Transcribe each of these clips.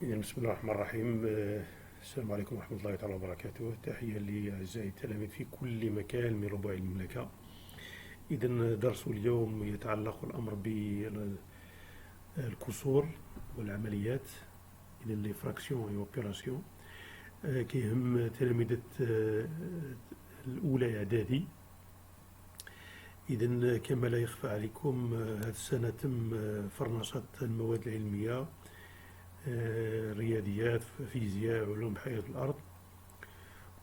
بسم الله الرحمن الرحيم. السلام عليكم ورحمة الله تعالى وبركاته. تحية لأعزائي التلاميذ في كل مكان من ربوع المملكة. إذا درس اليوم يتعلق الأمر بالكسور والعمليات، إذا لي فراكسيون وأوبيراسيون، كيهم تلاميذة الأولى إعدادي. إذا كما لا يخفى عليكم هذه السنة تم فرنشة المواد العلمية، رياضيات، فيزياء، علوم حياة الأرض.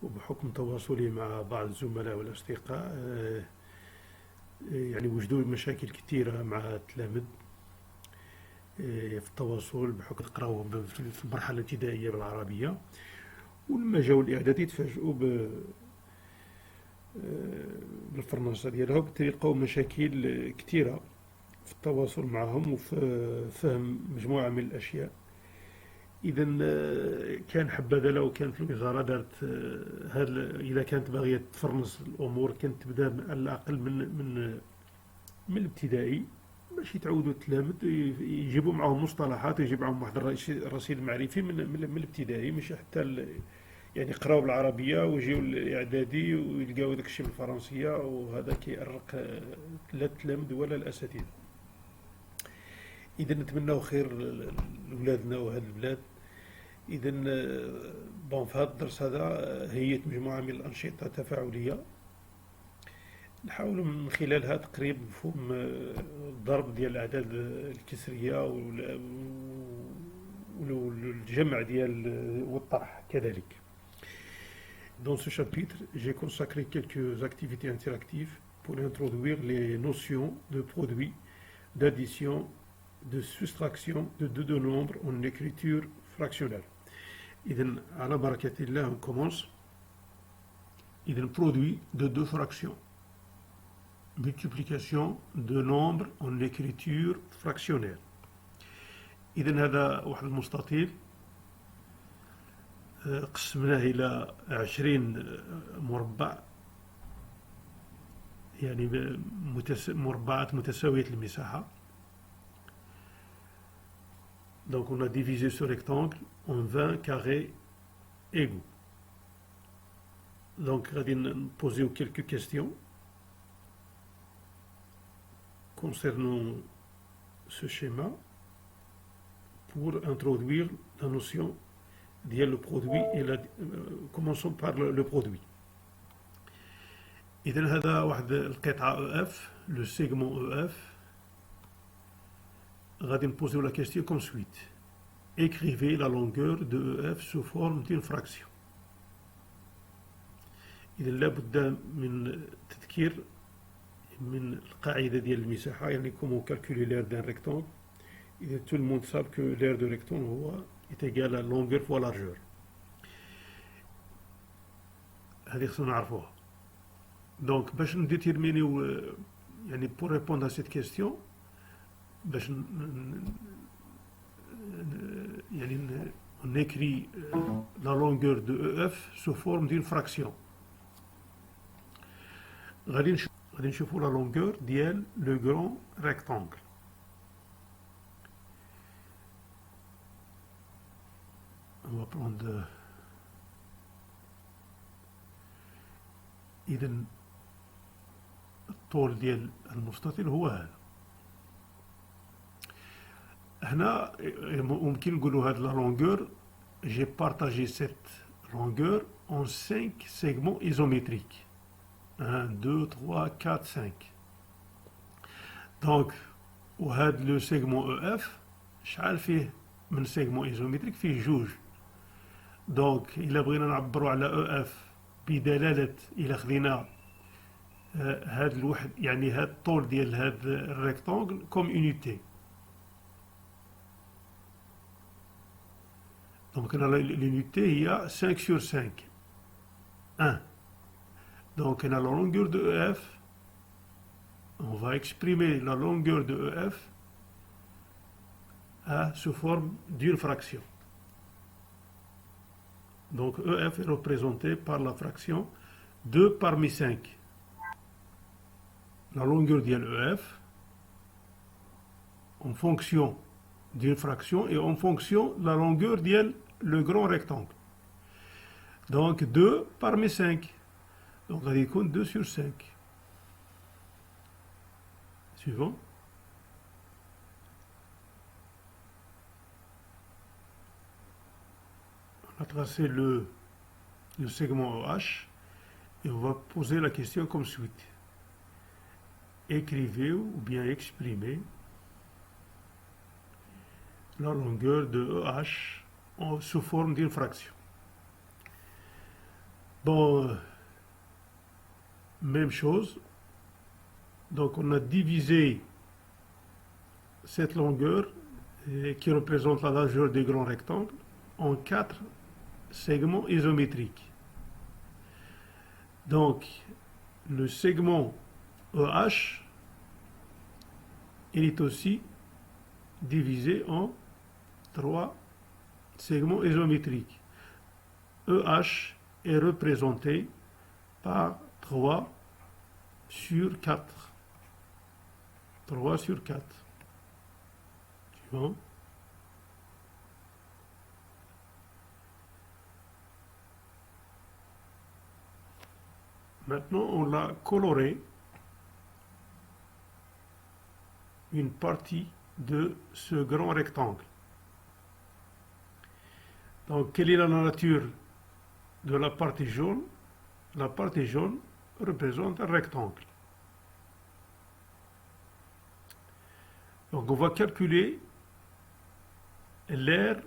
وبحكم تواصلي مع بعض الزملاء والأصدقاء يعني وجدوا مشاكل كثيرة مع التلاميذ في التواصل، بحكم يقراو في المرحلة الابتدائية بالعربية، ولما جاو الإعدادي تفاجئوا بالفرنسة ديالها، وبالتالي لقاو مشاكل كثيرة في التواصل معهم وفي فهم مجموعة من الأشياء. إذا كان حبذا لو كانت الوزارة دارت إذا كانت باغية تفرنس الأمور كانت تبدا على الأقل من الابتدائي، باش يتعودوا التلاميذ يجيبوا معهم مصطلحات ويجيب معهم واحد الرصيد معرفي من الابتدائي، مش حتى يعني يقراو بالعربية ويجيو الإعدادي ويلقاو داك الشيء بالفرنسية، وهذا كيأرق لا التلاميذ ولا الأساتذة. إذا نتمناو خير لولادنا وهذه البلاد. إذا في هذا الدرس هذا هيئت مجموعة من الأنشطة تفاعلية نحاول من خلالها تقريب مفهوم الضرب ديال الأعداد الكسرية والجمع ديال والطرح كذلك. Dans ce chapitre, j'ai consacré quelques activités interactives pour introduire les notions de produit, d'addition, de soustraction de deux nombres en écriture fractionnelle. إذن على بركة الله on commence. إذن produit de deux fractions, multiplication de nombres en écriture fractionnelle. إذن هذا واحد المستطيل قسمناه إلى 20 مربع، يعني مربعات متساوية المساحة. Donc on a divisé ce rectangle en 20 carrés égaux. Donc غادي نبوزيو quelques questions concernant ce schéma pour introduire la notion ديال le produit et commençons par le produit. إذن هذا واحد القطعة EF, le segment EF. غادي نبوزيو la question comme suite. Écrivez la longueur de EF sous forme d'une fraction. إذا لابد من تذكير من القاعدة ديال المساحة، يعني comment calculer l'aire d'un rectangle. إذا tout le monde sait que l'aire de rectangle هو est égal à longueur fois largeur. هذه خصنا نعرفوها. Donc باش نديتيرمينيو يعني pour répondre à cette question، باش يعني on écrit la longueur de EF sous forme d'une fraction. غادي نشوفوا la longueur ديال le grand rectangle. On va prendre إذن الطول ديال المستطيل هو هذا. هنا ممكن نقولوا هاد la longueur, j'ai partagé cette longueur en 5 segments isométriques. 1, 2, 3, 4, 5. Donc وهاد لو segment EF شحال فيه من segment isométrique؟ فيه جوج. دونك إلا بغينا نعبروا على EF بدلالة إلا خدينا هاد الوحد، يعني هاد الطول ديال هاد الريكتانغل كوم unité. Donc l'unité هي 5 sur 5 1. Donc on a la longueur de EF, on va exprimer la longueur de EF sous forme d'une fraction. Donc EF est représenté par la fraction 2 parmi 5. La longueur de l'EF en fonction d'une fraction et en fonction de la longueur ديال le grand rectangle. Donc 2 parmi 5. Donc غادي يكون 2 sur 5. Suivant. On a tracé le segment OH et on va poser la question comme suite. Écrivez ou bien exprimez la longueur de EH sous forme d'une fraction. Bon, même chose. Donc on a divisé cette longueur qui représente la largeur des grands rectangles en 4 segments isométriques. Donc le segment EH, il est aussi divisé en 3 segments isométriques. EH est représenté par 3 sur 4. 3 sur 4. Suivant. Maintenant, on l'a coloré une partie de ce grand rectangle. Donc, quelle est la nature de la partie jaune? La partie jaune représente un rectangle. Donc, on va calculer l'aire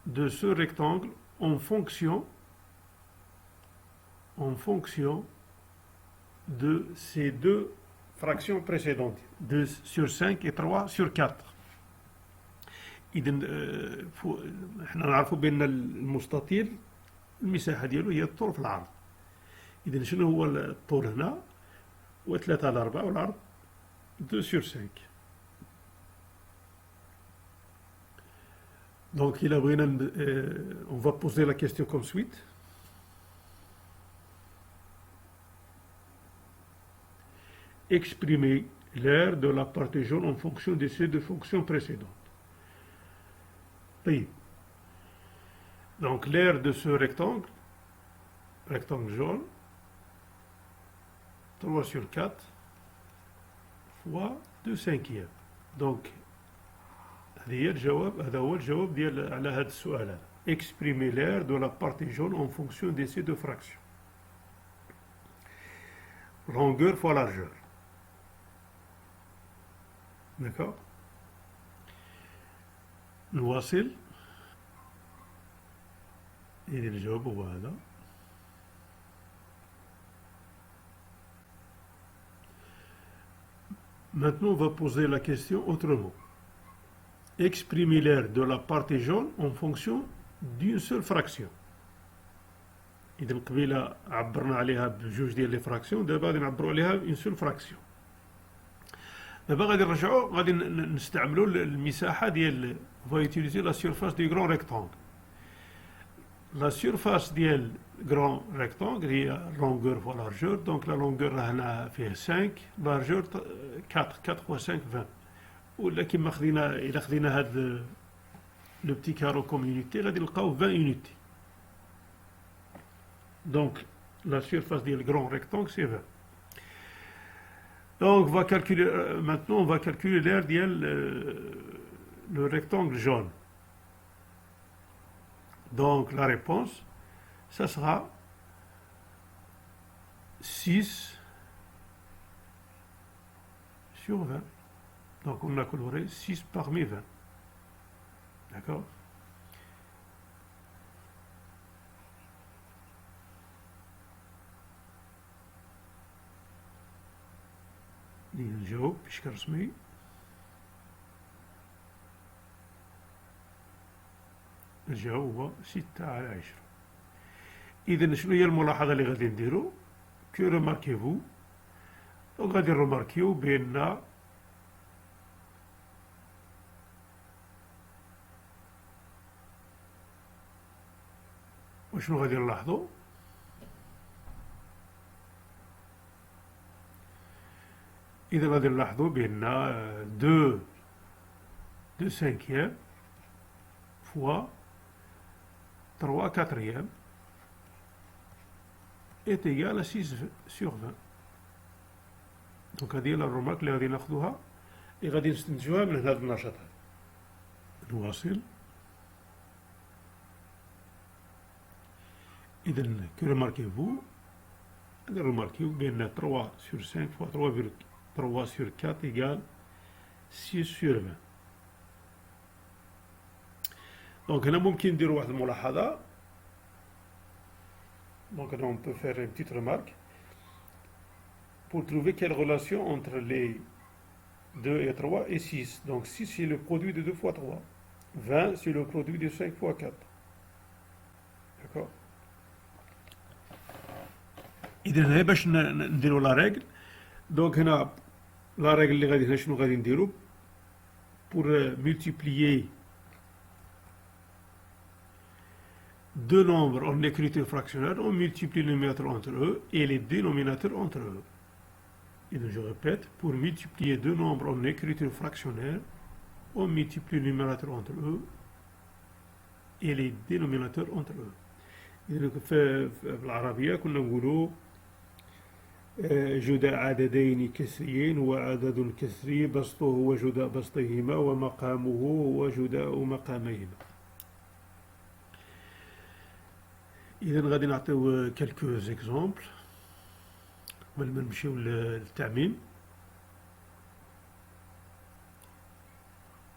de ce rectangle en fonction de ces deux fractions précédentes, 2 sur 5 et 3 sur 4. إذا احنا نعرفوا بأن المستطيل المساحة ديالو هي الطول في العرض. إذا شنو هو الطول هنا؟ هو 3 على 4 والعرض 2 sur 5. Donc il a on va poser la question comme suite. Exprimer l'aire de la partie jaune en fonction de ces deux fonctions précédentes. Oui. Donc l'aire de ce rectangle jaune, 3 sur 4 fois 2 cinquièmes. Donc هذا هو الجواب ديال على هذا السؤال هذا. Exprimer l'aire de la partie jaune en fonction de ces deux fractions. Longueur fois largeur. D'accord. نواصل. إذا الجواب هو هذا. Maintenant, on va poser la question autrement. Exprimer l'aire de la partie jaune en fonction d'une seule fraction. إذا قبيلة عبرنا عليها بجوج ديال لي فراكسيون، دابا غادي نعبروا عليها une seule fraction. دابا غادي نرجعوا غادي نستعملوا المساحة ديال on va utiliser la surface du grand rectangle. La surface ديال grand rectangle هي longueur fois largeur. Donc la longueur هنا فيه 5, largeur 4 fois 5 20. ولا كيما خدينا إلا خدينا هاد لو بتي كارو كوم يونيتي غادي نلقاو 20 يونيتي. Donc la surface du grand rectangle c'est 20. Donc maintenant on va calculer l'aire ديال le rectangle jaune. Donc la réponse ça sera 6 sur 20. Donc on a coloré 6 parmi 20. D'accord. نجاوب بشكل رسمي. الجواب هو 6 على 10. إذا شنو هي الملاحظة اللي غادي نديرو؟ كو ريماركيفو. دونك غادي نروماركيو بأن وشنو غادي نلاحظو؟ إذا غادي نلاحظو بأن 2 cinquièmes fois 3 quatrièmes est égal à 6 sur 20. دونك هذه هي الرمارك اللي غادي ناخذوها اللي غادي نستنتجوها من هذا النشاط هذا. نواصل. إذا que remarquez-vous؟ remarquez-vous بأن 3 sur 5 fois 3 sur 4 égale 6 sur 20. Donc هنا ممكن نديروا واحد الملاحظة. Donc là on peut faire une petite remarque pour trouver quelle relation entre les 2 et 3 et 6. Donc 6 c'est le produit de 2 fois 3. 20 c'est le produit de 5 fois 4. D'accord. إذا هنا باش نديروا لا ريغل. دونك هنا لا ريغل اللي غادي هنا شنو غادي نديروا pour multiplier deux nombres en écriture fractionnelle, on multiplie le numérateur entre eux et les dénominateurs entre eux. Et donc je répète, pour multiplier deux nombres en écriture fractionnelle, on multiplie le numérateur entre eux et les dénominateurs entre eux. إذا في العربية كنا نقولوا جداء عددين كسريين هو عدد كسري بسطه هو جداء بسطهما ومقامه هو جداء مقاميهما. إذا غادي نعطيو كالكو زيكزومبل قبل ما نمشيو للتعميم.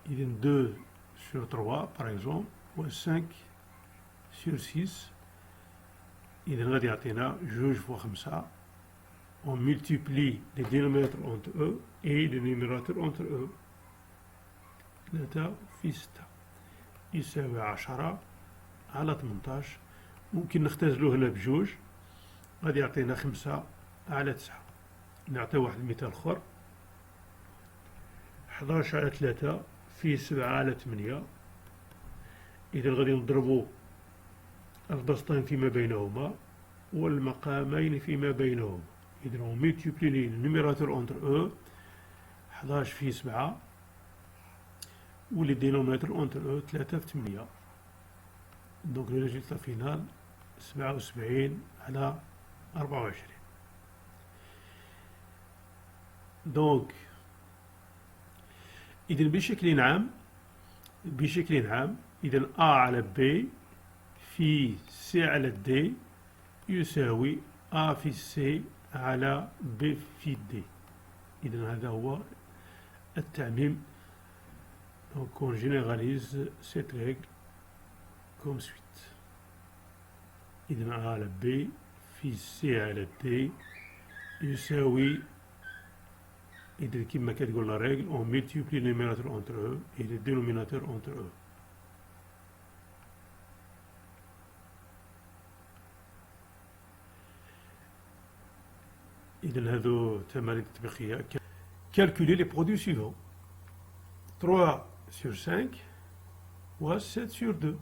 إذا 2 sur 3 par exemple و 5 sur 6. إذا غادي يعطينا 2 fois 5. On multiplie les dénominateurs entre eux et les numérateurs entre eux. 3 في 6 يساوي 10 على 18. ممكن نختزلو هنا بجوج غادي يعطينا 5 على 9. نعطيو واحد المثال اخر 11 على 3 في 7 على 8. إذا غادي نضربو البسطين فيما بينهما والمقامين فيما بينهما. إذا on multiplie les numérateurs entre eux 11 في 7 و les dénominateurs entre eux 3 في 8. donc le résultat final 77 على 24. donc إذا بشكل عام إذا A على B في C على D يساوي A في C على B في D. إذا هذا هو التعميم. donc on généralise cette règle comme suite. إذا A على B في C على D يساوي إذا كما كتقول la règle on multiplie les numérateurs entre eux et les dénominateurs entre eux. إذا هذو تمارين تطبيقية. calculer les produits suivants 3 sur 5 ou 7 sur 2.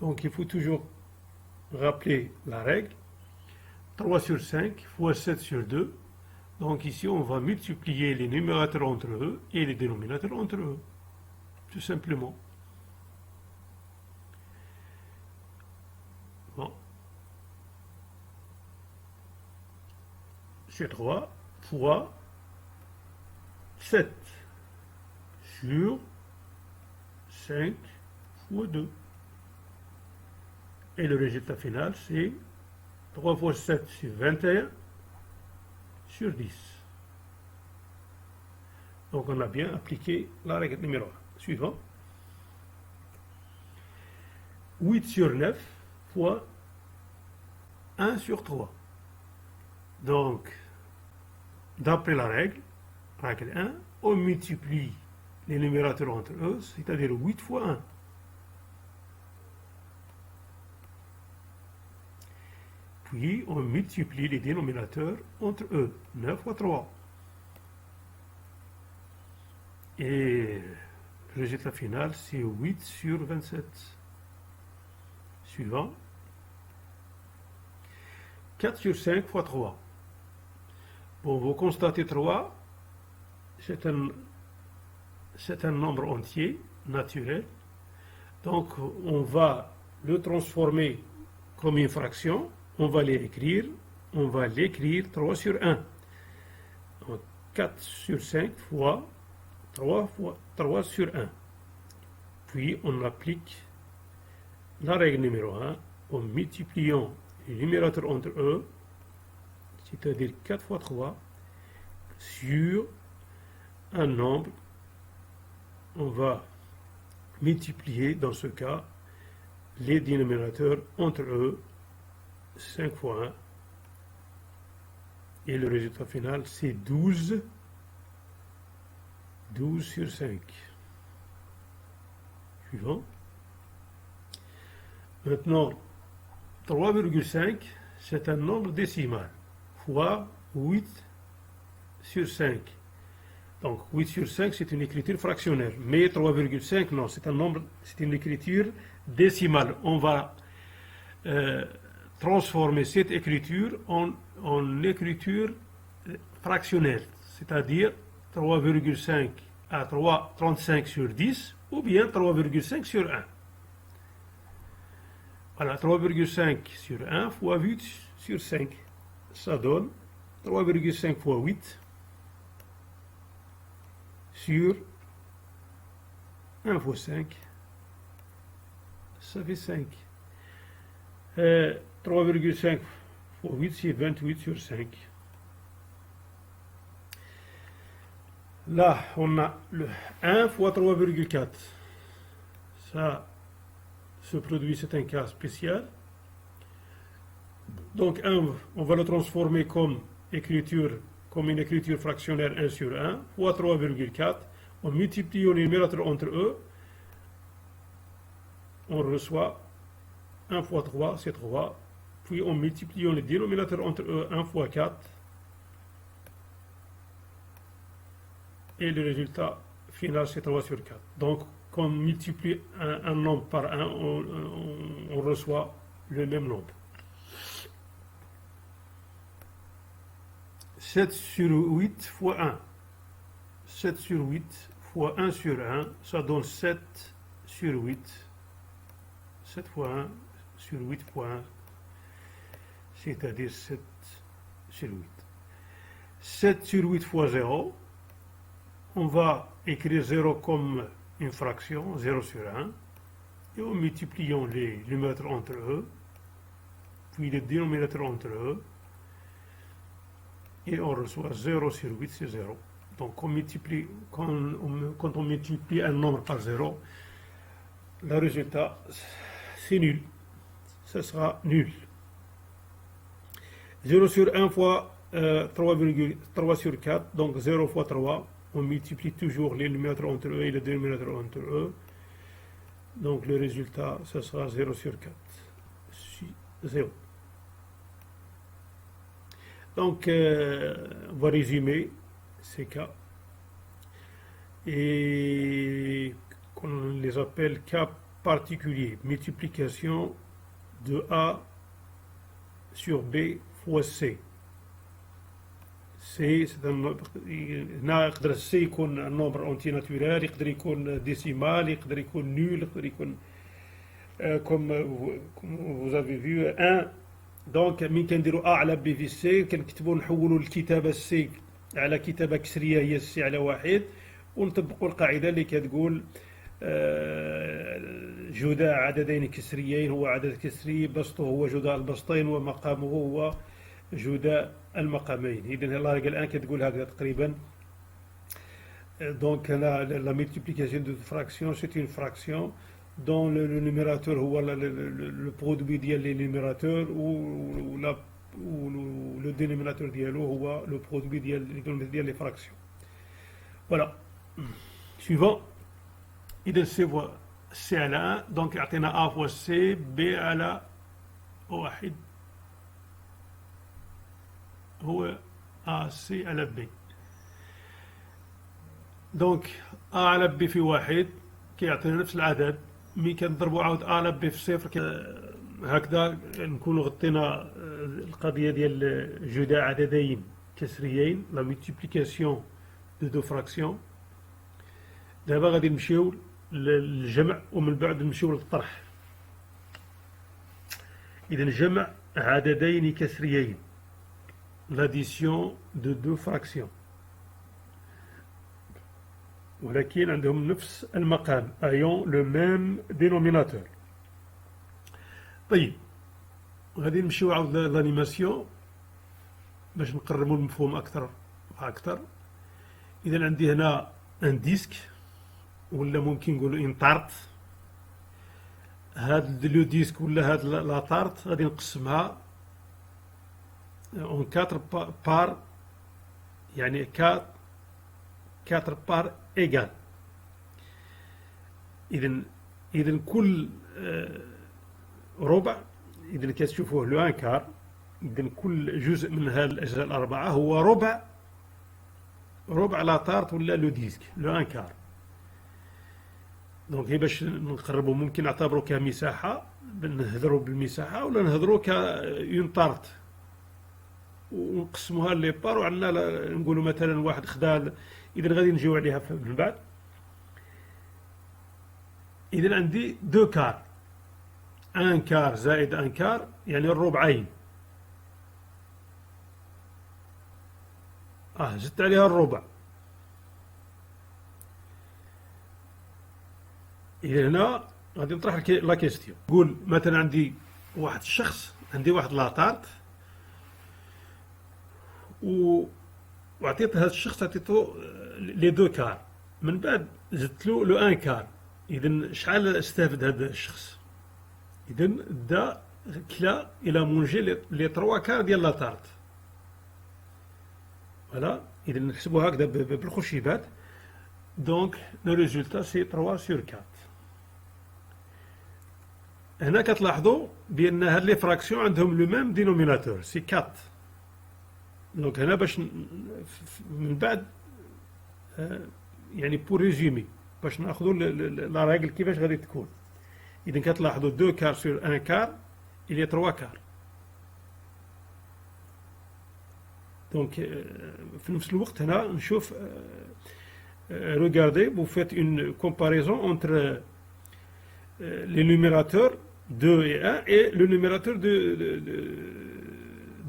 donc il faut toujours rappeler la règle 3 sur 5 fois 7 sur 2. donc ici on va multiplier les numérateurs entre eux et les dénominateurs entre eux tout simplement. bon. C'est 3 fois 7 sur 5 fois 2. Et le résultat final, c'est 3 fois 7, c'est 21 sur 10. Donc on a bien appliqué la règle numéro 1. Suivant. 8 sur 9 fois 1 sur 3. Donc, d'après la règle 1, on multiplie les numérateurs entre eux, c'est-à-dire 8 fois 1. Puis, on multiplie les dénominateurs entre eux, 9 fois 3. Et le résultat final, c'est 8 sur 27. Suivant. 4 sur 5 fois 3. Bon, vous constatez 3, c'est un c'est un nombre entier, naturel. Donc, on va le transformer comme une fraction. On va l'écrire. On va l'écrire 3 sur 1. Donc, 4 sur 5 fois 3 sur 1. Puis, on applique la règle numéro 1 en multipliant les numérateurs entre eux, c'est-à-dire 4 fois 3, sur un nombre. On va multiplier, dans ce cas, les dénominateurs entre eux, 5 fois 1. Et le résultat final, c'est 12. 12 sur 5. Suivant. Maintenant, 3,5, c'est un nombre décimal, fois 8 sur 5. Donc 8 sur 5, c'est une écriture fractionnaire. Mais 3,5, non, c'est un nombre, c'est une écriture décimale. On va transformer cette écriture en écriture fractionnelle, c'est-à-dire 3,5 à 35 sur 10, ou bien 3,5 sur 1. Voilà, 3,5 sur 1 fois 8 sur 5. Ça donne 3,5 fois 8 sur 1 fois 5. Ça fait 5. 3,5 fois 8, c'est 28 sur 5. Là, on a le 1 fois 3,4. Ça, ce produit, c'est un cas spécial. Donc 1, on va le transformer comme une écriture fractionnaire 1 sur 1, fois 3,4. En multipliant les numérateurs entre eux, on reçoit 1 fois 3, c'est 3. Puis en multipliant les dénominateurs entre eux, 1 fois 4. Et le résultat final, c'est 3 sur 4. Donc, quand on multiplie un nombre par 1, on reçoit le même nombre. 7 sur 8 fois 1. 7 sur 8 fois 1 sur 1, ça donne 7 sur 8. 7 fois 1 sur 8 fois 1, c'est-à-dire 7 sur 8. 7 sur 8 fois 0, on va écrire 0 comme une fraction, 0 sur 1, et en multipliant les numérateurs entre eux, puis les dénominateurs entre eux, et on reçoit 0 sur 8, c'est 0. Donc quand on multiplie un nombre par 0, le résultat, c'est nul. Ça sera nul. 0 sur 1 fois 3 sur 4, donc 0 fois 3. On multiplie toujours les numérateurs entre eux et les dénominateurs entre eux. Donc le résultat, ça sera 0 sur 4. 0. Donc, on va résumer ces cas. Et on les appelle cas particuliers. Multiplication de A sur B fois C. C, c'est un nombre. يقدر C يكون un nombre entier naturel, يقدر يكون décimal, يقدر يكون nul, يقدر يكون comme vous avez vu 1. دونك من كنديروا A على B في C كنكتبوا نحولوا الكتابة C على كتابة كسرية هي C على 1 ونطبقوا القاعدة اللي كتقول جداء عددين كسريين هو عدد كسري، بسطه هو جداء البسطين ومقامه هو جداء المقامين. إذن الله الآن كتقول هكذا تقريبا. Donc la multiplication de fraction, c'est une fraction dont le numérateur هو le produit ديال les numérateurs ou le dénominateur ديالو هو le produit ديال les fractions. Voilà. Suivant. إذا C على 1 donc يعطينا A fois C B على 1 هو AC على B. دونك A على B في 1 كيعطينا نفس العدد، مي كنضربوا عاود A على B في 0 هكذا نكونوا غطينا القضية ديال جداء عددين كسريين، la multiplication de deux fractions. دابا غادي نمشيو للجمع ومن بعد نمشيو للطرح. إذا جمع عددين كسريين، l'addition de deux fractions، ولكن عندهم نفس المقام، ayant le même dénominateur. طيب غادي نمشيو عاود لانيماسيون باش نقربوا المفهوم اكثر واكثر. اذا عندي هنا ان ديسك ولا ممكن نقولوا ان طارت. هاد لو ديسك ولا هاد لا طارت غادي نقسمها اون 4 بار، يعني 4 بار ايغال. اذا كل ربع، إذا كتشوفوه لو ان كار، إذا كل جزء من هذه الأجزاء الأربعة هو ربع لا طارت ولا لو ديسك لو ان كار. دونك باش نقربوا ممكن نعتبروا كمساحة، نهضروا بالمساحة ولا نهضروا كاون طارت ونقسموها لي بار، وعندنا نقولوا مثلا واحد خدا. إذا غادي نجيو عليها من بعد. إذا عندي دو كار، ان كار زائد ان كار يعني الربعين. زدت عليها الربع. إذا هنا غادي نطرح لا كيستيون. نقول مثلا عندي واحد الشخص، عندي واحد لاطارت وعطيت هذا الشخص، عطيته لي دو كار، من بعد زدت له لو ان كار. إذا شحال استفد هذا الشخص؟ إذا دا كلا إلى مونجي لي 3 كار ديال لاطارت. فوالا. إذا نحسبوها هكذا بالخشيبات. دونك لو ريزولتا سي 3 sur 4. هنا كتلاحظوا بأن هاد لي فراكسيون عندهم لو ميم دينوميناتور سي 4. دونك هنا باش من بعد يعني بور ريزومي باش ناخذوا لا ريغل كيفاش غادي تكون. إذا كتلاحظوا 2 كار sur 1 كار il y a 3 كار. دونك في نفس الوقت هنا نشوف regardez vous faites une comparaison entre les numérateurs 2 et 1 et le numérateur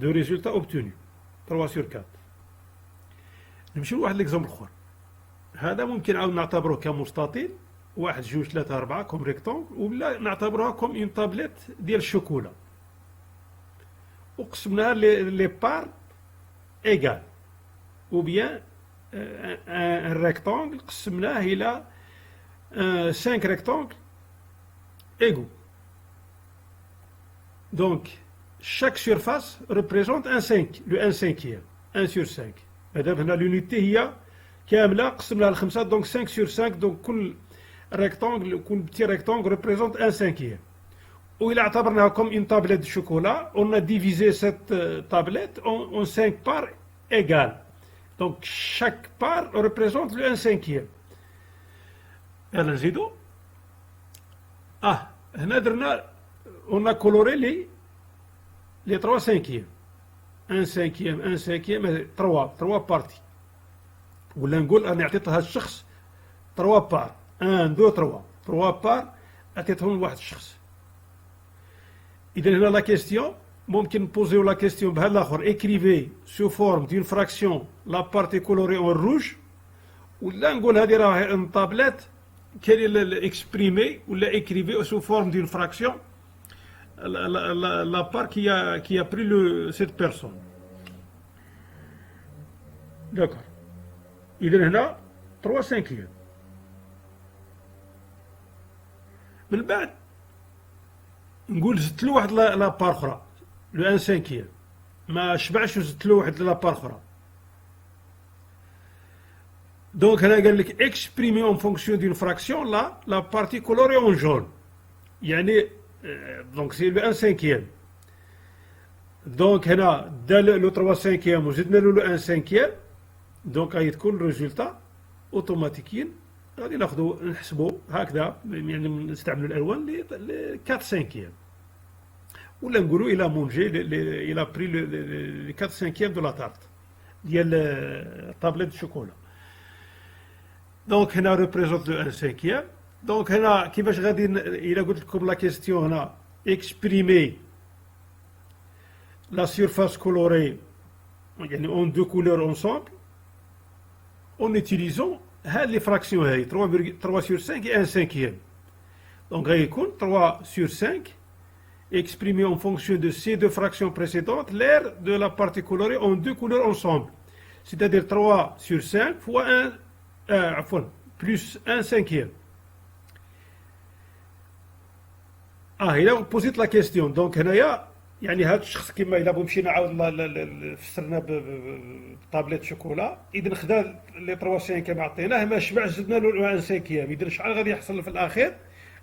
de résultat obtenu 3 sur 4. نمشيو لواحد ليكزومبل اخر. هذا ممكن عاود نعتبروه كمستطيل، 1 2 3 4 كوم ريكتونغ، ولا نعتبروها كوم اون طابليت ديال الشوكولا وقسمناها لي بار ايغال، او بيان ان ريكتونغل قسمناه الى 5 ريكتونغل égaux. Donc chaque surface représente un 5، le 1 cinquième، 1 sur 5. مادام هنا l'unité هي كاملة قسمناها لخمسة، donc 5 sur 5، donc كل rectangle، كل petit rectangle représente 1 cinquième. وإلا اعتبرناها comme une tablette de chocolat، on a divisé cette tablette en 5 parts égales. Donc chaque part représente le 1 cinquième. يلا نزيدو. هنا درنا on a coloré les 3 cinquièmes. 1 cinquième 1 cinquième 3 parties. ولا نقول أنا عطيت هذا الشخص 3 بار، 1 2 3 بار عطيتهم لواحد الشخص. إذا هنا لا كيستيون ممكن نبوزيو لا كيستيون بهذا الآخر، écrivez sous forme d'une fraction la partie colorée en rouge، ولا نقول هذه راه une tablette qu'elle exprimée ولا écrivez sous forme d'une fraction la part qui a pris cette personne. D'accord. إذا هنا 3 cinquièmes. من بعد نقول زدت له واحد لا بار أخرى، لو 1 cinquième، ما شبعش وزدت له واحد لا بار أخرى. دونك هنا قال لك exprimer en fonction d'une fraction la partie colorée en jaune، يعني دونك سي لو 1 cinquième. دونك هنا دا لو 3 cinquième وزدنا له لو 1 cinquième، دونك غادي تكون الريزولتا اوتوماتيكيا غادي ناخذو نحسبو هكذا، يعني نستعملوا الالوان ل 4 cinquième، ولا نقولوا الى مونجي الى بري لو 4 cinquième دو لا تارت ديال طابلة الشوكولا. دونك هنا ريبريزونت لو ان سانكيام. دونك هنا كيفاش غادي الا قلت لكم لا كيستيون هنا اكسبريمي لا سيرفاس كولوري يعني اون دو كولور اونسومبل اون utilisant هاد لي فراكسيون هاي 3 sur 5 et 1 cinquième. Donc غيكون 3 sur 5 exprimé en fonction de ces deux fractions précédentes l'aire de la partie colorée en deux couleurs ensemble. C'est-à-dire 3 sur 5 fois 1 plus 1 cinquième. Il a posé la question. Donc هنايا يعني هذا الشخص كما الا مشينا عاود فسرنا بطابليت شوكولا، اذا خدا لي 3 5 كما عطيناه ما شبعش زدنا له 1 5 اذا شحال غادي يحصل في الاخير؟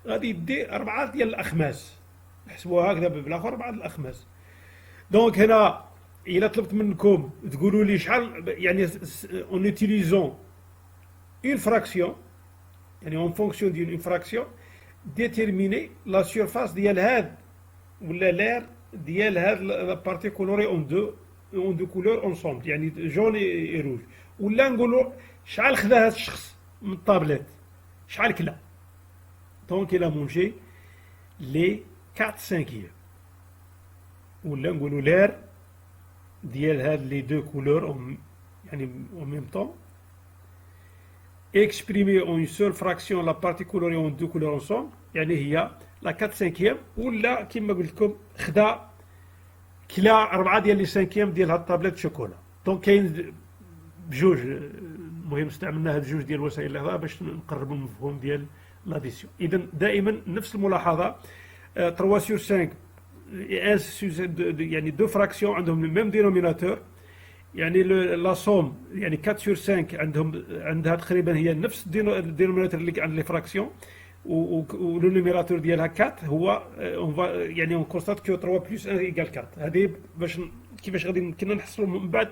غادي يدي 4 ديال الاخماس، نحسبوها هكذا بالاخر 4 ديال الاخماس. دونك هنا الا طلبت منكم تقولوا لي شحال يعني اون اوتيليزون اون فراكسيون يعني اون فونكسيون ديال اون فراكسيون ديتيرميني لا سيرفاس ديال هاد ولا لير ديال هاد لا بارتي كولوري اون دو كولور اونسومبل يعني جون اي روج، ولا نقولوا شحال خدا هاد الشخص من الطابليت شحال كلا. دونك الى مونجي لي 4 5 ولا نقولوا لير ديال هاد لي دو كولور يعني اون ميم طون exprimé en une seule fraction la partie colorée en deux couleurs ensemble يعني هي لا 4 5 ولا كما قلت لكم خدا كلا 4 ديال لي 5 ديال هاد الطابليت شوكولا. دونك كاين بجوج، المهم استعملنا هاد الجوج ديال الوسائل هذا باش نقربوا المفهوم ديال لاديسيون. اذا دائما نفس الملاحظه 3 sur 5 يعني دو فراكسيون عندهم لو ميم دينوميناتور، يعني لا سوم يعني 4 sur 5 عندها تقريبا هي نفس الدينوميناتور اللي عند لي فراكسيون، ولو نيميراتور ديالها 4 هو يعني اون كونستات كو 3 بلس 1 ايكال 4. هذه باش كيفاش غادي يمكننا نحصلوا من بعد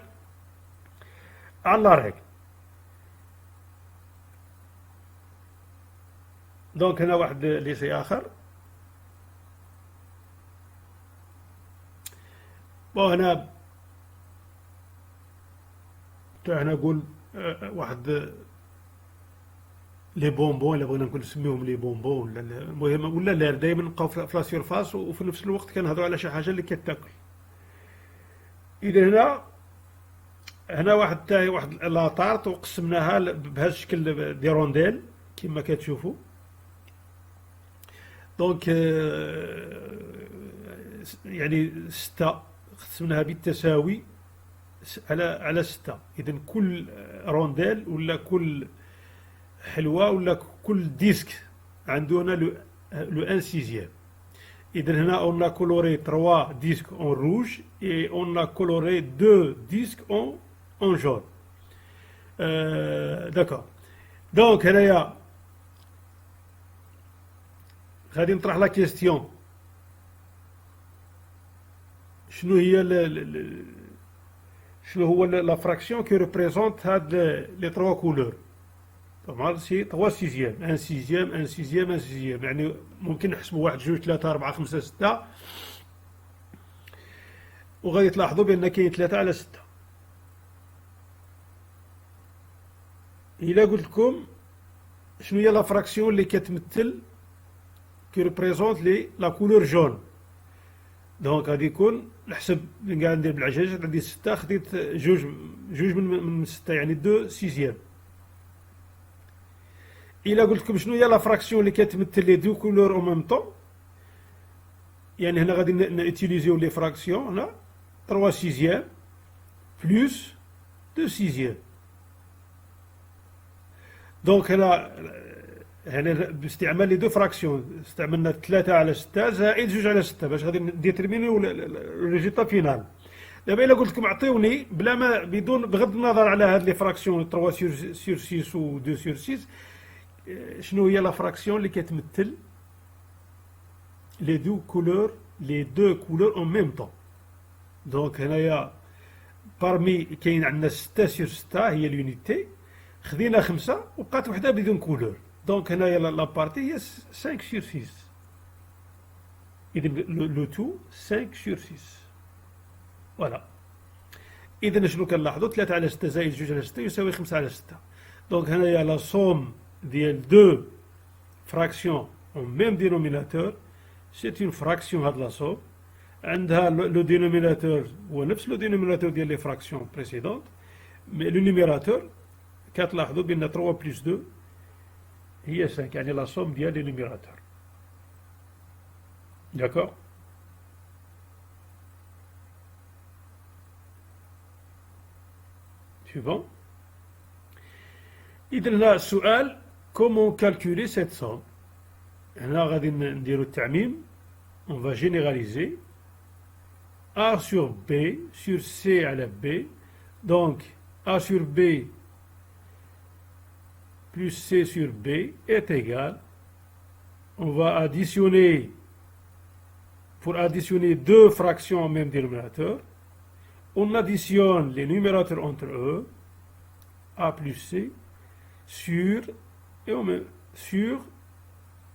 على لا ريغل. دونك هنا واحد ليسي اخر. هنا نقول واحد لي بونبون اللي بغينا نقول نسميهم لي بونبون ولا المهم ولا لا دائما نبقاو في لا سيرفاس وفي نفس الوقت كنهضروا على شي حاجه اللي كتاكل. اذا هنا واحد لاطارت وقسمناها بهذا الشكل دي رونديل كما كتشوفوا. دونك يعني 6 قسمناها بالتساوي على 6. اذا كل رونديل ولا كل حلوه ولا كل ديسك عندنا لو 1 سيزيام. اذا هنا on a coloré 3 disques en rouge et on a coloré 2 disques en jaune. D'accord. Donc هنايا غادي نطرح لا كيستيون شنو هي شنو هو لا فراكسيون كي ريبريزونت هاد لي 3 كولور. طبعا سي 3 سيزيام 1 سيزيام 1 سيزيام 1 سيزيام، يعني ممكن نحسبوا 1 2 3 4 5 6 وغادي تلاحظوا بان كاين 3 على 6. الا قلت لكم شنو هي لا فراكسيون اللي كتمثل كي ريبريزونت لي لا كولور جون، دونك غادي يكون نحسب كاع ندير بالعجاج عندي 6 خديت جوج من 6 يعني 2 سيزيام. الا قلت لكم شنو هي لا فراكسيون اللي كتمثل لي دو كولور او ميم طون، يعني هنا غادي نوتيليزيو لي فراكسيون هنا 3 سيزيام بلس 2 سيزيام. دونك هنا باستعمال لي دو فراكسيون استعملنا 3 على 6 زائد 2 على 6 باش غادي نديترمينيو الريزلتا فينال. دابا الا قلت لكم عطيوني بلا ما بغض النظر على هاد لي فراكسيون 3 sur 6 و 2 sur 6 شنو هي لا فراكسيون اللي كتمثل لي دو كولور اون ميم طون. دونك هنايا بارمي كاين عندنا 6 sur 6 هي اليونيتي، خدينا 5 وبقات وحده بدون كولور. دونك هنايا لا بارتي هي 5 sur 6. اذا لو تو 5 sur 6 فوالا. اذا شنو كنلاحظوا 3 على 6 زائد 2 على 6 يساوي 5 على 6. Donc il y a la somme des deux fractions au même dénominateur, c'est une fraction de la somme. عندها le dénominateur هو نفس le dénominateur ديال les fractions précédentes, mais le numérateur كتلاحظوا بأن 3 plus 2 هي 5, يعني la somme ديال les numérateurs. D'accord? Suivant. إذا هنا السؤال comment calculer cette somme. هنا غادي نديرو التعميم. On va généraliser A sur B sur C à la B. Donc A sur B plus C sur B est égal. On va additionner, pour additionner deux fractions au même dénominateur, on additionne les numérateurs entre eux, A plus C, sur, et on met sur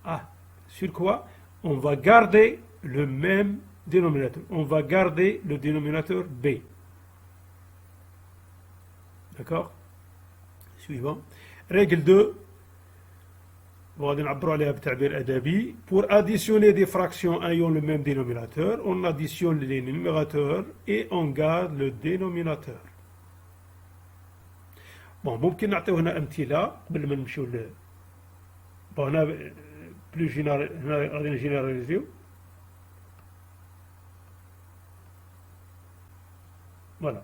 A. Sur quoi? On va garder le même dénominateur. On va garder le dénominateur B. D'accord? Suivant. Règle 2. Pour additionner des fractions ayant le même dénominateur, on additionne les numérateurs et on garde le dénominateur. Bon, ممكن نعطيو هنا أمثلة قبل ما نمشيو bon, هنا plus هنا غادي نجينيراليزيو. Voilà.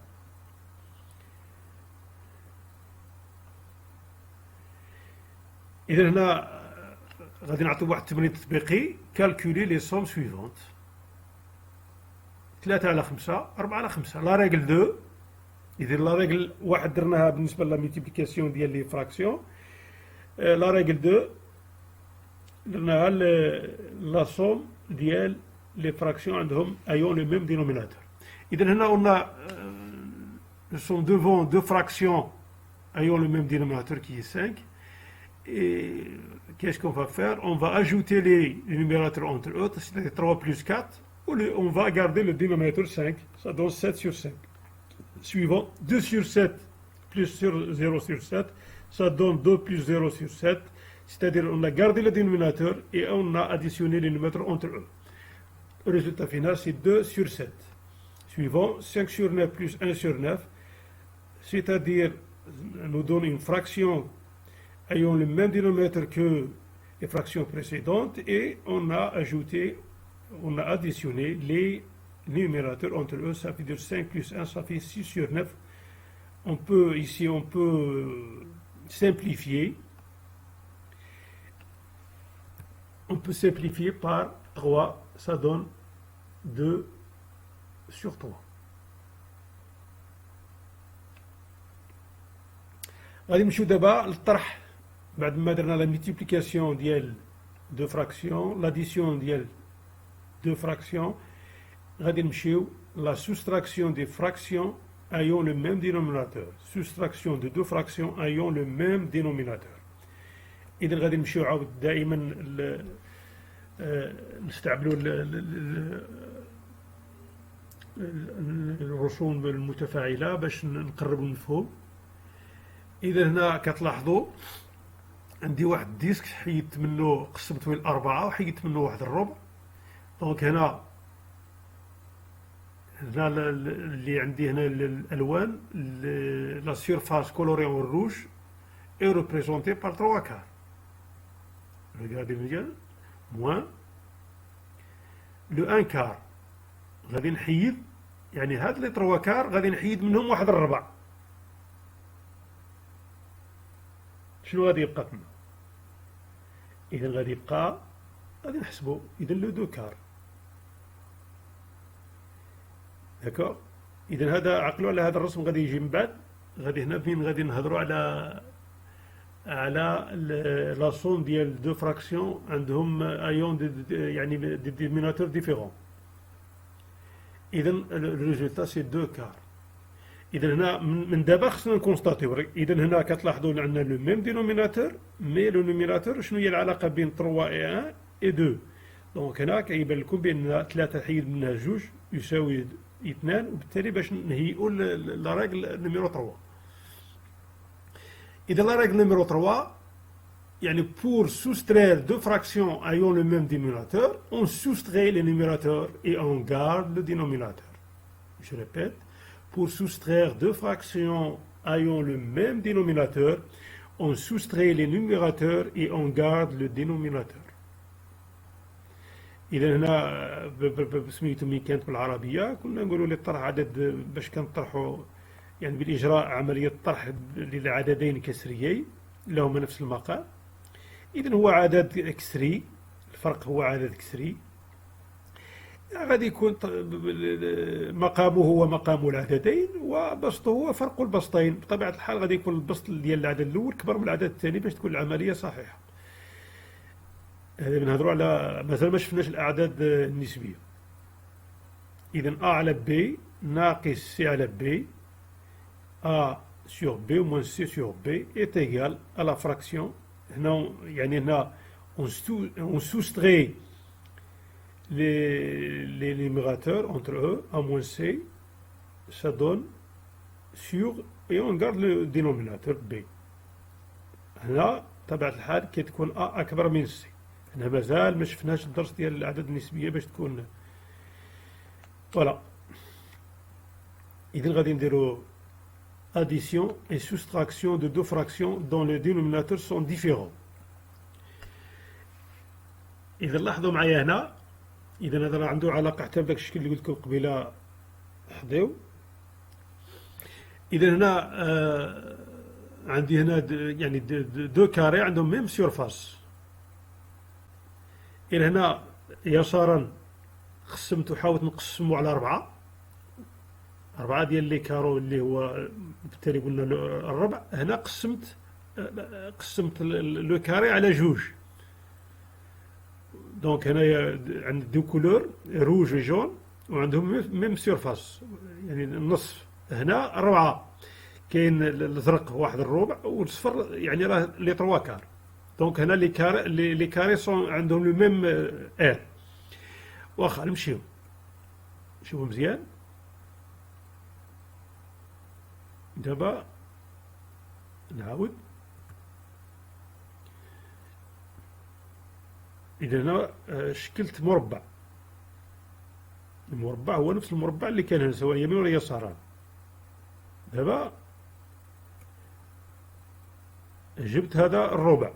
إذا هنا غادي نعطيو واحد التمرين تطبيقي. calculer les sommes suivantes. 3 على 5 4 على 5. لا ريغل 2. إذا لا ريغل واحد درناها بالنسبة لا ميتيبليكاسيون ديال لي فراكسيون. لا ريغل 2 درناها لا سوم ديال لي فراكسيون عندهم ايون لو ميم دينوميناتور. إذا هنا قلنا nous sommes devant deux fractions ayant le même dénominateur qui est 5. Et qu'est-ce qu'on va faire? On va ajouter les numérateurs entre eux, c'est-à-dire 3 plus 4, ou on va garder le dénominateur 5, ça donne 7 sur 5. Suivant, 2 sur 7 plus 0 sur 7, ça donne 2 plus 0 sur 7, c'est-à-dire on a gardé le dénominateur et on a additionné les numérateurs entre eux. Le résultat final, c'est 2 sur 7. Suivant, 5 sur 9 plus 1 sur 9, c'est-à-dire nous donne une fraction ayant le même dénominateur que les fractions précédentes et on a additionné les numérateurs entre eux, ça fait dire 5 plus 1, ça fait 6 sur 9. On peut simplifier. On peut simplifier par 3, ça donne 2 sur 3. غادي نمشيو دابا للطرح. بعد ما درنا لا ميتيبليكاسيون ديال دو فراكسيون لاديسيون ديال دو فراكسيون غادي نمشيو لا سوستراكسيون دي فراكسيون ayant le même dénominateur. Soustraction de deux fractions ayant le même dénominateur. إذا غادي نمشيو عاود دائما نستعملوا الرسوم المتفاعلة باش نقربوا المفهوم. إذا هنا كتلاحظوا عندي واحد الديسك حيدت منه قسمته لأربعة وحيدت منه واحد الربع. دونك هنا اللي عندي هنا الألوان لا سيرفاس كولوري اون روج est représentée par 3 quarts. Regardez bien. Moins le 1 quart. غادي نحيد يعني هاد لي 3 كار غادي نحيد منهم واحد الربع. شنو غادي يبقى تما؟ إذا غادي يبقى غادي نحسبو إذا لو 2 كار. داكوغ. إذا هذا عقلوا على هذا الرسم غادي يجي من بعد. غادي هنا فين غادي نهضروا على لا سوم ديال دو فراكسيون عندهم ايون يعني دي دينوميناتور ديفيرون. إذا الريزولتا سي 2 كار. إذا هنا من دابا خصنا نكونستاتيو. إذا هنا كتلاحظوا عندنا لو ميم دينوميناتور مي لو نوميناتور شنو هي العلاقة بين 3 اي 1 اي 2. دونك هنا كيبان لكم بأن 3 حيد منها 2 يساوي 2 وبالتالي باش نهيئوا لا ريغل نيميرو 3. إذا la règle numéro 3, يعني pour soustraire deux fractions ayant le même dénominateur, on soustrait le numérateur et on garde le dénominateur. Je répète, pour soustraire deux fractions ayant le même dénominateur, on soustrait les numérateurs et on garde le dénominateur. إذا هنا سميتو ملي كانت بالعربية كنا نقولوا للطرح عدد باش كنطرحوا يعني بالإجراء عملية طرح للعددين كسريين لهما نفس المقام. إذا هو عدد كسري، الفرق هو عدد كسري، غادي يكون مقامه هو مقام العددين وبسطه هو فرق البسطين. بطبيعة الحال غادي يكون البسط ديال العدد الأول كبر من العدد الثاني باش تكون العملية صحيحة. هذا بنهضروا على مازال ما شفناش الأعداد النسبية. إذا A على B ناقص C على B A sur B moins C sur B est égal à la fraction. هنا يعني هنا on soustrait les numérateurs entre eux A moins C, ça donne sur et on garde le dénominateur B. هنا طبيعة الحال كتكون A أكبر من C. هنا مازال ما شفناش الدرس ديال الأعداد النسبية باش تكون فوالا. إذن غادي نديرو addition et soustraction de deux fractions dont les dénominateurs sont différents. إذا لاحظوا معايا هنا، إذا هذا راه عنده علاقة حتى بداك الشكل اللي قلت لكم قبيله حضيو. إذا هنا عندي هنا يعني دو كاري عندهم ميم سيرفاس. إذا هنا يسارا قسمت وحاولت نقسمو على 4 ديال لي كارو اللي هو بالتالي قلنا الربع. هنا قسمت لو كاري على 2. دونك هنايا عند دو كولور روج وجون وعندهم ميم سيرفاس يعني النصف. هنا 4 كاين الازرق واحد الربع والصفر يعني راه لي 3 كار. دونك هنا لي كاري سون عندهم لو ميم ار. واخا نمشيو نشوفو مزيان. دابا نعاود. إذا هنا شكلت مربع. المربع هو نفس المربع اللي كان هنا سواء يمين ولا يسار. دابا جبت هذا الربع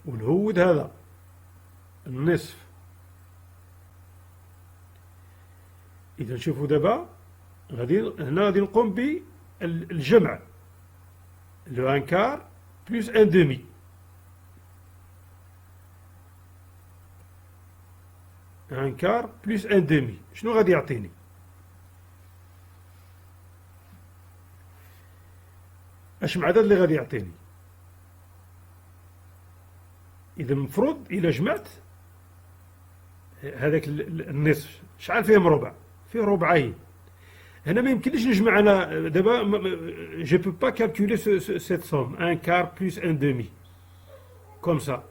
ونهود هذا النصف. إذا شوفوا دابا هنا غادي نقوم بالجمع لو ان كار بلس ان دومي. ان كار بلس ان دومي شنو غادي يعطيني؟ اش العدد اللي غادي يعطيني؟ إذا المفروض إلا جمعت هذاك النصف شحال فيه مربع؟ فيه ربعين. هنا ما يمكنليش نجمع أنا دابا جو بو با كالكولي سيت سوم ان كار بلس ان دومي كوم سا.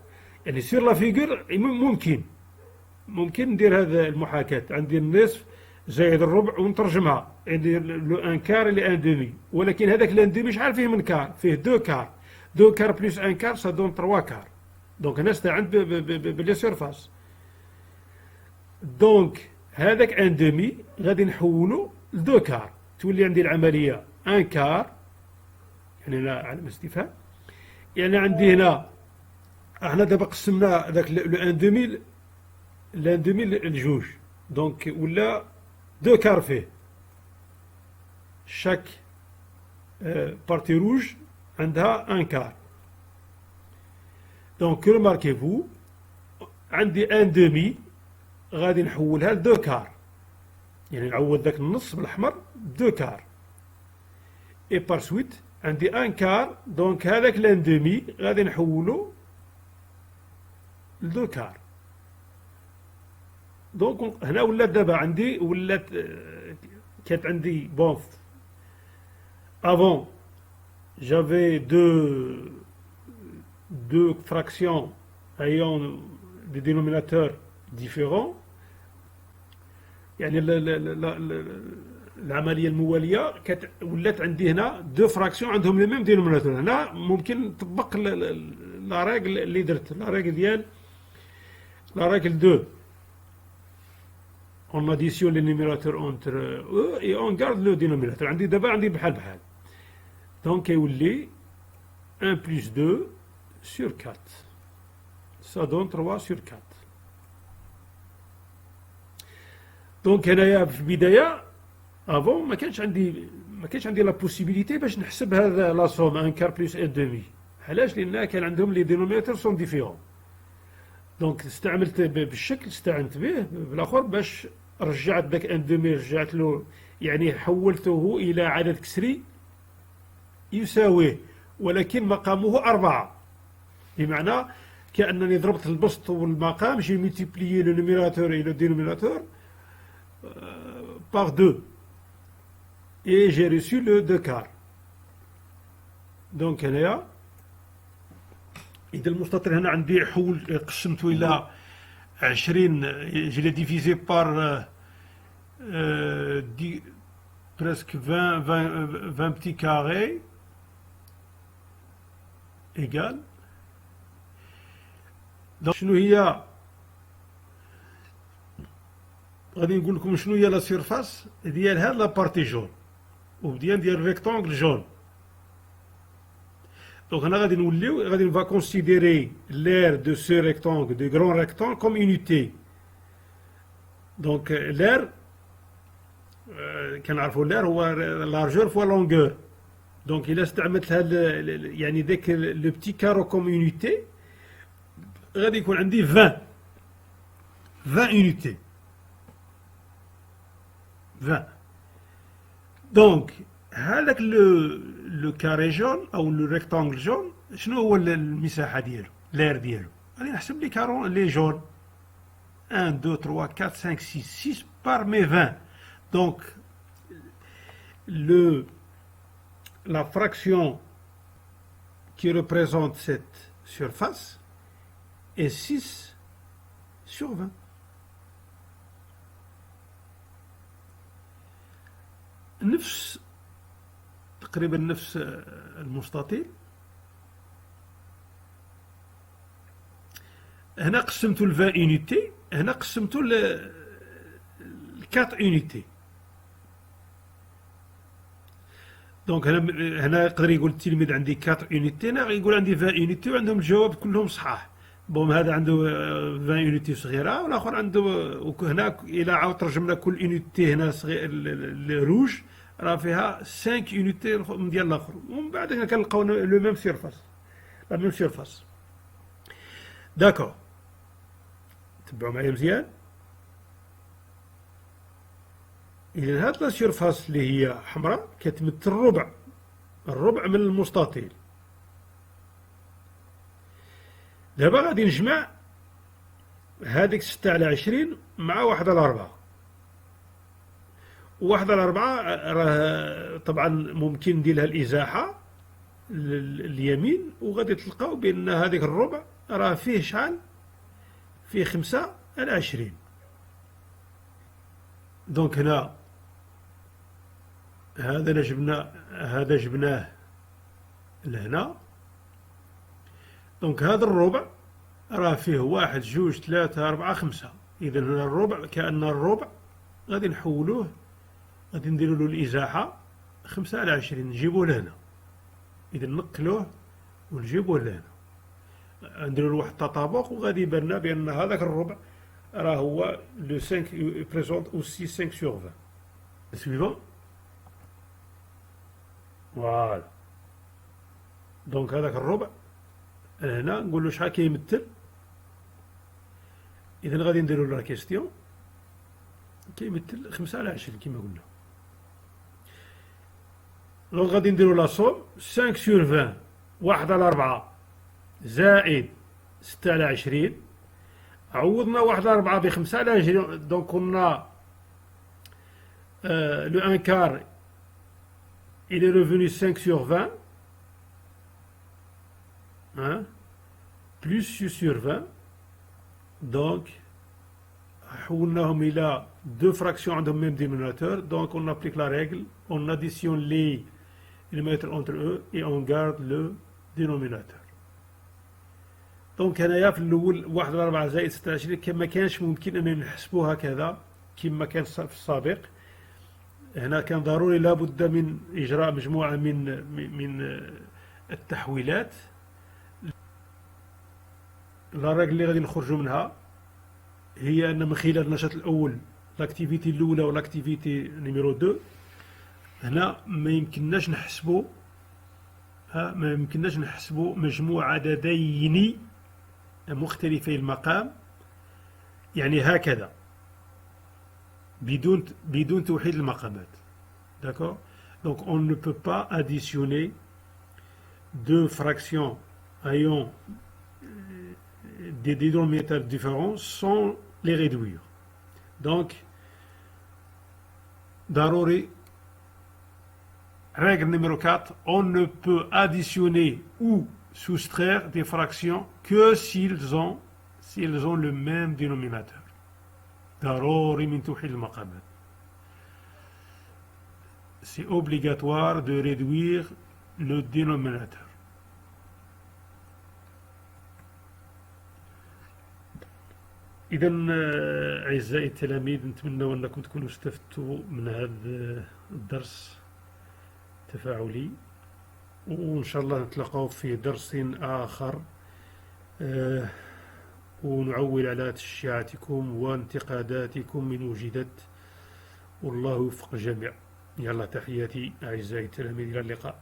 يعني سير لا فيغور ممكن ندير هذا المحاكاة. عندي النصف زائد الربع ونترجمها ندير لو ان كار لي ان دومي. ولكن هذاك لان دومي شحال فيه من كار؟ فيه 2 كار. 2 كار بلس ان كار سا دون 3 كار. دونك هنا استعنت بلي سيرفاس. دونك هذاك ان دومي غادي نحولو ل2 كار. تولي عندي العملية ان كار يعني هنا علامة استفهام. يعني عندي هنا احنا دابا قسمنا هذاك لو ان دومي لان دومي لجوج. دونك ولا 2 كار فيه. شاك بارتي روج عندها ان كار. دونك رماركيفو عندي ان دومي غادي نحولها ل 2 كار. يعني نعوض ذاك النص بالاحمر 2 كار. اي بار سويت عندي ان كار. دونك هذاك لان دومي غادي نحولو ل 2 كار. دونك هنا ولات دابا عندي ولات كانت عندي بون افون جافي deux fractions ayant des dénominateurs différents. يعني العمليه المواليه ولات عندي هنا دو فراكسيون عندهم لو ميم دينوميناتور. هنا ممكن نطبق لا ريغل اللي درت، لا ريغل ديال لا ريغل دو on additionne les numérateurs entre eux et on garde le dénominateur. عندي دابا عندي بحال بحال، دونك كيولي 1 plus 2 sur 4 ça donne 3 sur 4. دونك هنايا في البدايه افون ما كانش عندي لا بوسيبيليتي باش نحسب هذا لا سوم 1 كار بلس 1 دومي. علاش؟ لان كان عندهم لي دينوميناتور سون ديفيرون. دونك استعملت بالشكل استعنت به بالاخر باش رجعت ذاك 1 دومي، رجعت له يعني حولته الى عدد كسري يساويه ولكن مقامه 4، بمعنى كانني ضربت البسط والمقام، جي ملتيبليي لو نوميراتور et le dénominateur par 2 et j'ai reçu le 2 quarts. دونك هنايا إذا المستطيل هنا عندي قسمته إلى 20، je l'ai divisé par presque 20 petits carrés égal. donc شنو هي غادي نقول لكم شنو هي لا سيرفاس ديال هاد لا بارتي جون وديال ريكتونغل جون. Donc on va considérer l'aire de ce rectangle, de grand rectangle, comme unité. Donc l'aire, كنعرفوا l'aire هو largeur fois longueur. Donc إلا استعملت هذا يعني ذاك لو بتي كارو كوم يونيتي غادي يكون عندي 20 يونيتي 20. دونك هذاك لو كاري جون او لو ريكتانغل جون شنو هو المساحه ديالو، لير ديالو؟ غادي نحسب لي كارون لي جون 1 2 3 4 5 6 par mes 20. donc la fraction qui représente cette surface est 6 sur 20. تقريبا نفس المستطيل. هنا قسمته ل 20 يونيتي، هنا قسمته ل 4 يونيتي. دونك هنا يقدر يقول التلميذ عندي 4 يونيتي، هنا يقول عندي 20 يونيتي وعندهم الجواب كلهم صحاح. بون هذا عنده 20 يونيتي صغيره والاخر عنده، هنا الى عاود ترجمنا كل يونيتي هنا صغير الروج راه فيها 5 يونيتي ديال الاخر، ومن بعد كنلقاو لو ميم سيرفاس، لا ميم سيرفاس. داكور، تبعوا معايا مزيان. اذا هاد لا سيرفاس اللي هي حمراء كتمثل الربع من المستطيل. دابا غادي نجمع هذيك 6 على 20 مع 1 على 4. 1 على 4 راه طبعا ممكن ندير لها الازاحه اليمين، وغادي تلقاو بان هذيك الربع راه فيه شحال؟ فيه 5 على 20. دونك هنا هذا جبناه لهنا. دونك هذا الربع راه فيه 1 2 3 4 5. اذا هنا الربع كأن الربع غادي نحولوه، غادي نديروا له الازاحه 5 على 20 نجيبوه لهنا. اذا نقلوه ونجيبوه لهنا، نديروا له واحد التطابق وغادي يبان لنا بان هذاك الربع راه هو لو 5 بريزونت اوسي 5 sur 20. سويفون فوالا. دونك هذاك الربع هنا نقول له شحال كيمثل. اذا غادي نديروا له لا كيستيون، كيمثل 5 على 20 كما قلنا. دونك غادي نديروا لا صوم 5 sur 20 1 على 4 زائد 6 على 20. عوضنا 1 على 4 ب 5 على 20. دونك قلنا le 1 quart il est revenu 5 sur 20 hein, plus 6 sur 20. donc حولناهم إلى deux fractions عندهم même dénominateur, donc on applique la règle, on additionne les numérateurs entre eux et on garde le dénominateur. دونك هنايا في الاول 1 على 4 زائد 26 كما كانش ممكن ان نحسبوها هكذا كما كان في السابق. هنا كان ضروري لابد من اجراء مجموعه من التحويلات. لا ريغل اللي غادي نخرجوا منها هي ان من خلال النشاط الاول لاكتيفيتي الاولى ولاكتيفيتي نيميرو 2 هنا ما يمكنناش نحسبوا مجموع عددين مختلفي المقام يعني هكذا بدون توحيد المقامات. D'accord? Donc on ne peut pas additionner deux fractions ayant des dénominateurs différents sans les réduire. Donc ضروري règle numéro 4, on ne peut additionner ou soustraire des fractions que s'ils ont le même dénominateur. ضروري من توحيد المقامات. C'est obligatoire de réduire le dénominateur. إذا أعزائي التلاميذ نتمنى أنكم تكونوا استفدتوا من هذا الدرس تفاعلي، وإن شاء الله نتلاقاو في درس آخر ونعول على تشجيعاتكم وانتقاداتكم من وجدت، والله يوفق الجميع. يلا تحياتي أعزائي التلاميذ، إلى اللقاء.